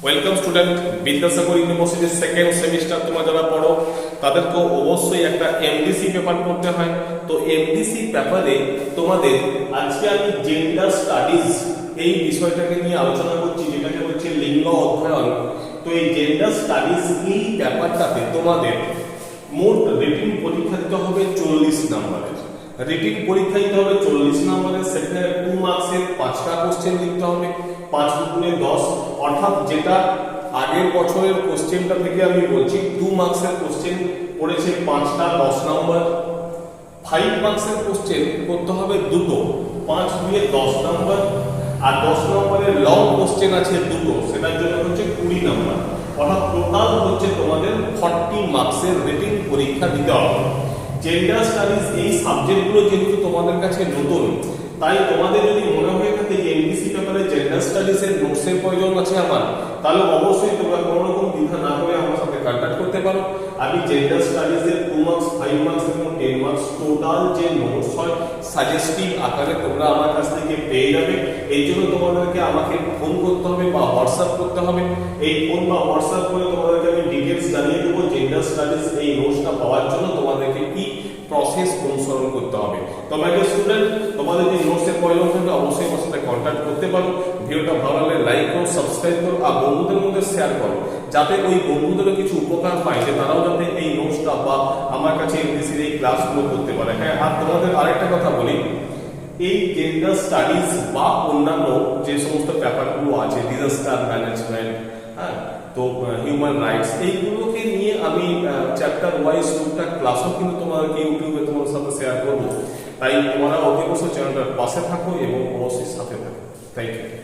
Welcome student, Vidyasagar ইউনিভার্সিটির second semester তোমরা যারা পড়ো তাদেরকে অবশ্যই একটা এমডিসি পেপার পড়তে হয়। তো এমডিসি পেপারে তোমাদের আজকে আমি জেন্ডার স্টাডিজ এই বিষয়টাকে নিয়ে আলোচনা করছি, যেটাকে বলছে লিঙ্গ অধ্যয়ন। তো এই জেন্ডার স্টাডিজ এই ব্যাপারটাতে তোমাদের মোট রিটিং পরীক্ষা দিতে হবে 40 নম্বরের। রিটিং পরীক্ষা দিতে হবে 40 নম্বরের, সেখানে 2 মার্কসের 5টা কোশ্চেন লিখতে হবে, 5 গুণে 10, অর্থাৎ যেটা আগের বছরের কোশ্চেনটা থেকে আমি বলছি 2 মার্কসের কোশ্চেন পড়েছে 5টা 10 নম্বর, 5 মার্কসের কোশ্চেন করতে হবে দুটো, 5 দিয়ে 10 নম্বর, আর 10 নম্বরের লং কোশ্চেন আছে দুটো, সেটার জন্য হচ্ছে 20 নম্বর। অর্থাৎ টোটাল হচ্ছে তোমাদের 40 মার্কসের রিটিং পরীক্ষা দিতে হবে। জেন্ডার স্টাডিজ এই সাবজেক্টগুলো যেহেতু তোমাদের কাছে নতুন, তাই তোমাদের যদি মনে হয়ে থাকে যে এমডিসি পেপারে জেন্ডার স্টাডিজের নোটসের প্রয়োজন আছে আমার, তাহলে অবশ্যই তোমরা কোনো রকম দ্বিধা না করে আমার সাথে কন্ট্যাক্ট করতে পারো। আমি জেন্ডার স্টাডিজের 2 মার্কস, 5 মার্কস এবং 10 মার্কস টোটাল যে নোটস হয় সাজেস্টিভ আকারে তোমরা আমার কাছ থেকে পেয়ে যাবে। এই জন্য তোমাদেরকে আমাকে ফোন করতে হবে বা হোয়াটসঅ্যাপ করতে হবে। এই ফোন বা হোয়াটসঅ্যাপ করে তোমাদেরকে আমি ডিটেলস জানিয়ে দেবো জেন্ডার স্টাডিজ এই নোটসটা পাওয়ার জন্য তোমাদেরকে কি প্রসেস অনুসরণ করতে হবে। তোমরা যে স্টুডেন্ট, তোমাদের যে নোটসের প্রয়োজন থাকবে অবশ্যই আমার সাথে কন্ট্যাক্ট করতে পারো। ভিডিওটা ভালো লাগলে লাইক করো, সাবস্ক্রাইব করো আর বন্ধুদের মধ্যে শেয়ার করো, যাতে ওই বন্ধুদেরও কিছু উপকার পায়, যে তারাও যাতে এই নোটসটা বা আমার কাছে এমডিসির এই ক্লাসগুলো করতে পারে। হ্যাঁ, আর তোমাদের আরেকটা কথা বলি, এই জেন্ডার স্টাডিজ বা অন্যান্য যে সমস্ত ব্যাপারগুলো আছে, ডিজাস্টার ম্যানেজমেন্ট, হ্যাঁ, তো হিউম্যান রাইটস, এইগুলোকে নিয়ে আমি চ্যাপ্টার ওয়াইজ টুকটাক ক্লাসও কিন্তু তোমাদেরকে ইউটিউবে তোমার সাথে শেয়ার করবো। তাই তোমরা অতি অবশ্যই চ্যানেলটার পাশে থাকো এবং অবশ্যই সাথে থাকো। Thank you.